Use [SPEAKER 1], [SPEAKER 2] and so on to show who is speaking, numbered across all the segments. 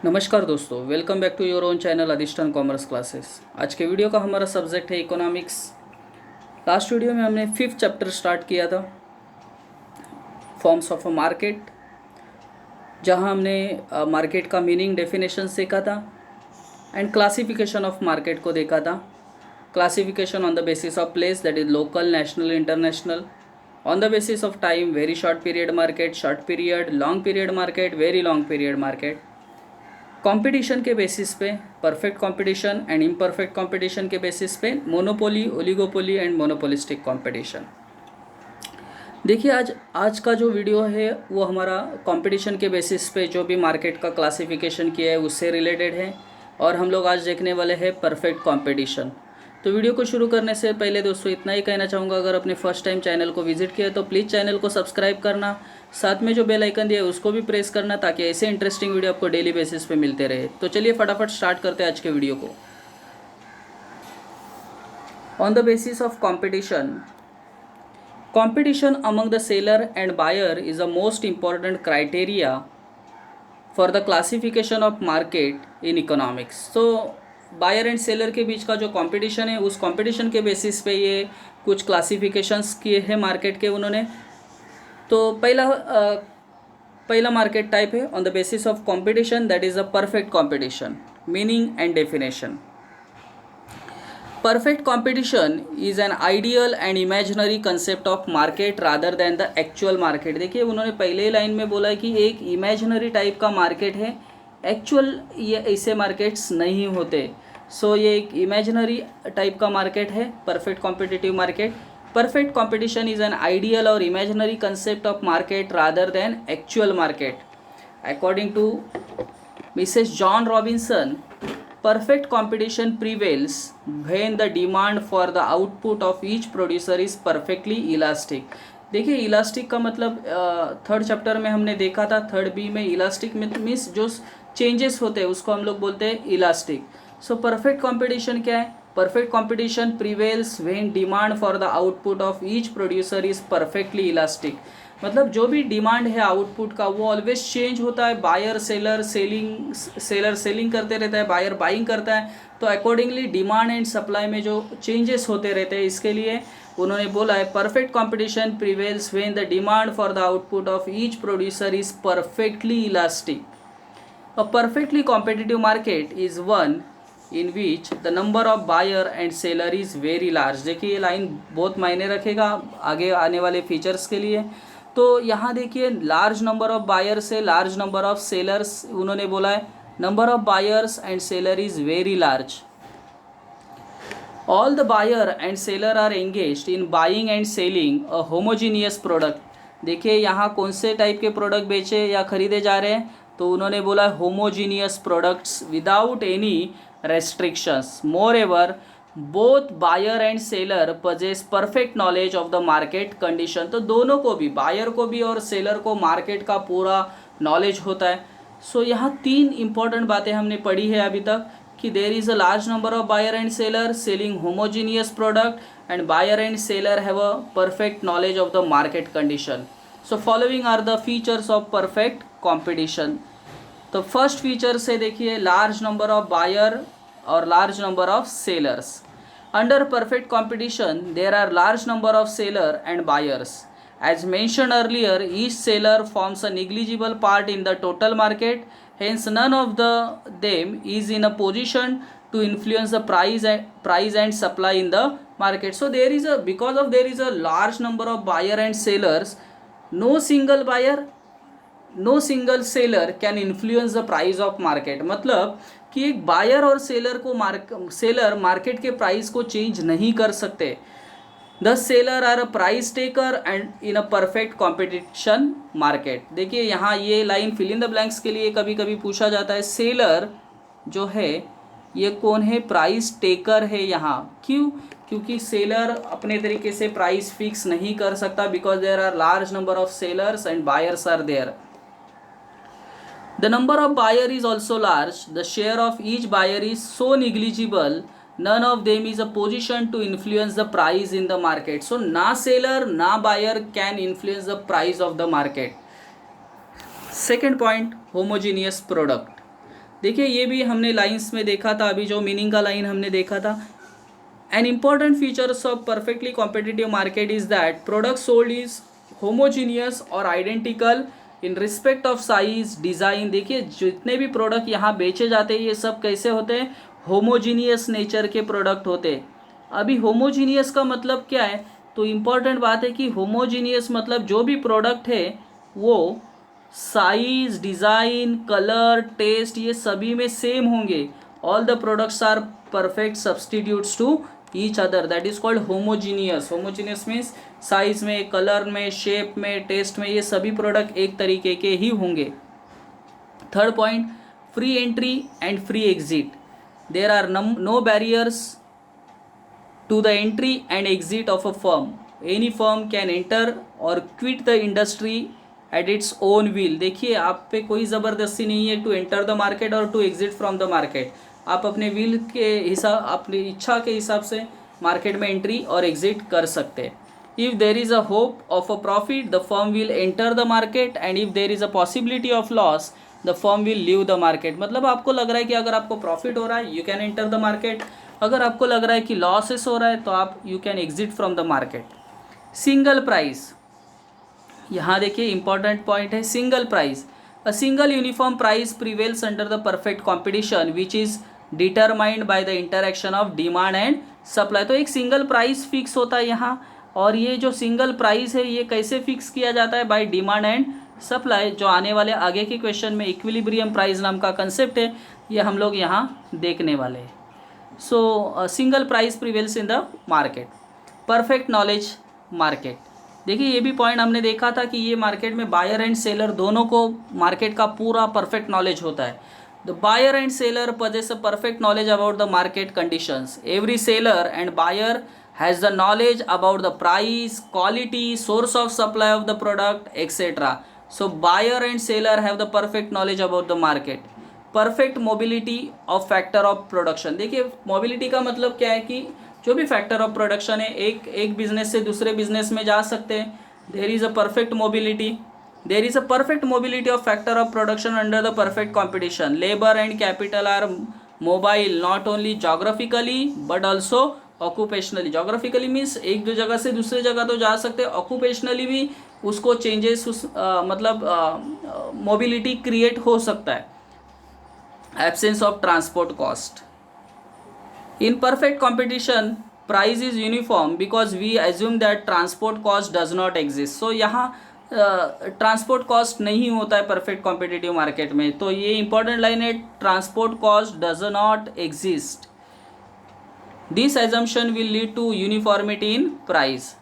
[SPEAKER 1] नमस्कार दोस्तों, welcome back to your own channel Adhishthan commerce classes. आज के वीडियो का हमारा सब्जेक्ट है इकोनॉमिक्स। लास्ट वीडियो में हमने 5th चैप्टर स्टार्ट किया था, फॉर्म्स ऑफ अ मार्केट, जहां हमने मार्केट का मीनिंग डेफिनेशन सीखा था एंड क्लासिफिकेशन ऑफ मार्केट को देखा था। Classification on the basis of place, that is local, national, international. On the basis of time, very short period market, short period, long period market, very long period market. Competition के basis पे, perfect competition and imperfect competition के basis पे, monopoly, oligopoly and monopolistic competition. देखिए, आज का जो video है वो हमारा कंपटीशन के बेसिस पे जो भी मार्केट का क्लासिफिकेशन किया है उससे रिलेटेड है, और हम लोग आज देखने वाले हैं परफेक्ट कंपटीशन। तो वीडियो को शुरू करने से पहले दोस्तों इतना ही कहना चाहूँगा, अगर अपने फर्स्ट टाइम चैनल को विजिट किया तो प्लीज़ चैनल को सब्सक्राइब करना, साथ में जो बेल आइकन दिया है उसको भी प्रेस करना, ताकि ऐसे इंटरेस्टिंग वीडियो आपको डेली बेसिस पे मिलते रहे। तो चलिए फटाफट स्टार्ट करते हैं आज के वीडियो को। On the basis of competition, competition among the seller and buyer is the most important criteria for the classification of market in economics. So buyer and seller के बीच का जो कंपटीशन है, उस कंपटीशन के बेसिस पे ये कुछ क्लासिफिकेशंस किए हैं मार्केट के उन्होंने। तो पहला मार्केट टाइप है on the basis of competition, that is a perfect competition. Meaning and definition: perfect competition is an ideal and imaginary concept of market rather than the actual market। देखिए, उन्होंने पहले ही line में बोला कि एक imaginary type का market है, actual ये ऐसे मार्केट्स नहीं होते। सो ये एक इमेजिनरी टाइप का मार्केट है, perfect competitive market. Perfect competition is an ideal और imaginary concept of market rather than actual market. According to Mrs John Robinson, perfect competition prevails when the demand for the output of each producer is perfectly elastic। देखिए, elastic का मतलब third chapter में हमने देखा था, third B में elastic means जो changes होते हैं उसको हम लोग बोलते हैं इलास्टिक। सो परफेक्ट कंपटीशन क्या है? Perfect competition prevails when demand for the output of each producer is perfectly elastic. मतलब जो भी डिमांड है आउटपुट का वो ऑलवेज चेंज होता है। बायर सेलर सेलिंग करते रहता है, बायर बाइंग करता है, तो अकॉर्डिंगली डिमांड एंड सप्लाई में जो चेंजेस होते रहते हैं, इसके लिए उन्होंने बोला है perfect competition prevails when the demand for the output of each producer is perfectly elastic. A perfectly competitive market is one in which the number of buyer and seller is very large. देखिए, ये line बहुत मायने रखेगा आगे आने वाले features के लिए। तो यहाँ देखिए, लार्ज नंबर ऑफ बायर्स है, लार्ज नंबर ऑफ सेलर्स उन्होंने बोला है, number of buyers and seller is very large. All the buyer and seller are engaged in buying and selling a homogeneous product. देखिए, यहाँ कौन से टाइप के product बेचे या खरीदे जा रहे हैं, तो उन्होंने बोला homogeneous products without any restrictions. Moreover both buyer and seller possess perfect knowledge of the market condition. तो दोनों को भी, बायर को भी और सेलर को मार्केट का पूरा नॉलेज होता है। सो यहाँ तीन इंपॉर्टेंट बातें हमने पढ़ी है अभी तक, कि there is a large number of buyer and seller selling homogeneous product and buyer and seller have a perfect knowledge of the market condition. So following are the features of perfect competition. तो first feature से देखिए, large number of buyer और large number of sellers. Under perfect competition there are large number of seller and buyers. As mentioned earlier, each seller forms a negligible part in the total market. Hence, none of them is in a position to influence the price and supply in the market. So because there is a large number of buyer and sellers, no single buyer, no single seller can influence the price of market. मतलब कि एक buyer और seller को seller market के price को change नहीं कर सकते। The seller are a price taker and in a perfect competition market. देखिए, यहाँ ये line fill in the blanks के लिए कभी कभी पूछा जाता है, सेलर जो है ये कौन है? प्राइस टेकर है। यहाँ क्यों? क्योंकि सेलर अपने तरीके से प्राइस फिक्स नहीं कर सकता, because there are large number of sellers and buyers are there. The number of buyer is also large. The share of each buyer is so negligible, none of them is a position to influence the price in the market. So na seller na buyer can influence the price of the market. Second point, homogeneous product. देखिए ये भी हमने lines में देखा था, अभी जो meaning का लाइन हमने देखा था। An important features of perfectly competitive market is that product sold is homogeneous or identical in respect of size, design। देखिए जितने भी प्रोडक्ट यहाँ बेचे जाते हैं ये सब कैसे होते हैं, होमोजीनियस नेचर के प्रोडक्ट होते हैं। अभी होमोजीनियस का मतलब क्या है, तो इम्पॉर्टेंट बात है कि होमोजीनियस मतलब जो भी प्रोडक्ट है वो साइज, डिज़ाइन, कलर, टेस्ट ये सभी में सेम होंगे। All the products are perfect substitutes to each other, that is called homogeneous. Homogeneous means size में, कलर में, शेप में, टेस्ट में ये सभी प्रोडक्ट एक तरीके के ही होंगे। Third point, free entry and free exit. There are no barriers to the entry and exit of a firm. Any firm can enter or quit the industry at its own will। देखिए आप पे कोई ज़बरदस्ती नहीं है to enter the market और to exit from the market. आप अपने विल के हिसाब, अपनी इच्छा के हिसाब से मार्केट में एंट्री और एग्जिट कर सकते हैं। If there is a hope of a profit the firm will enter the market and if there is a possibility of loss the firm will leave the market. मतलब आपको लग रहा है कि अगर आपको प्रॉफिट हो रहा है you can enter the market, अगर आपको लग रहा है कि लॉसेस हो रहा है तो आप you can exit from the market. Single price, यहाँ देखिए इंपॉर्टेंट पॉइंट है single price. A single uniform price prevails under the perfect competition which is determined by the interaction of demand and supply. तो एक single price fix होता है यहाँ, और ये जो सिंगल प्राइस है ये कैसे फिक्स किया जाता है, बाय डिमांड एंड सप्लाई। जो आने वाले आगे के क्वेश्चन में इक्विलिब्रियम प्राइस नाम का कंसेप्ट है ये हम लोग यहाँ देखने वाले हैं। So single price prevails in the market। Perfect knowledge market, देखिए ये भी पॉइंट हमने देखा था कि ये मार्केट में बायर एंड सेलर दोनों को मार्केट का पूरा परफेक्ट नॉलेज होता है। The buyer and seller possess a perfect knowledge about the market conditions। Every seller and buyer has the knowledge about the price, quality, source of supply of the product, etc। So buyer and seller have the perfect knowledge about the market। Perfect mobility of factor of production, देखिए mobility का मतलब क्या है कि जो भी factor of production है एक बिजनेस से दूसरे बिजनेस में जा सकते हैं। There is a perfect mobility, there is a perfect mobility of factor of production under the perfect competition. Labour and capital are mobile not only geographically but also occupationally. Geographically means एक दो जगह से दूसरे जगह तो जा सकते हैं, ऑक्यूपेशनली भी उसको चेंजेस मतलब मोबिलिटी क्रिएट हो सकता है। Absence of transport cost। In perfect competition price is uniform because we assume that transport cost does not exist। so यहाँ ट्रांसपोर्ट कॉस्ट नहीं होता है परफेक्ट कॉम्पिटिटिव मार्केट में, तो ये इंपॉर्टेंट लाइन है, transport cost does not exist. This assumption will lead to uniformity in price.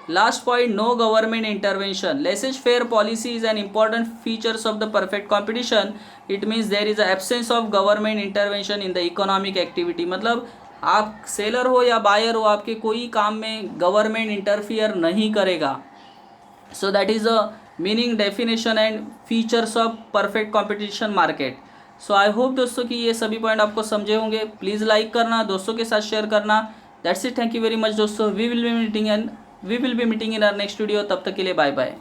[SPEAKER 1] Last point, no government intervention। Laissez-faire policy is an important features of the perfect competition। It means there is a absence of government intervention in the economic activity। मतलब आप seller हो या buyer हो, आपके कोई काम में government interfere नहीं करेगा। So that is a meaning, definition and features of perfect competition market. So I hope दोस्तों कि ये सभी पॉइंट आपको समझे होंगे। प्लीज़ लाइक करना, दोस्तों के साथ शेयर करना। That's it, thank you very much दोस्तों। We will be meeting in our next video. तब तक के लिए बाय बाय।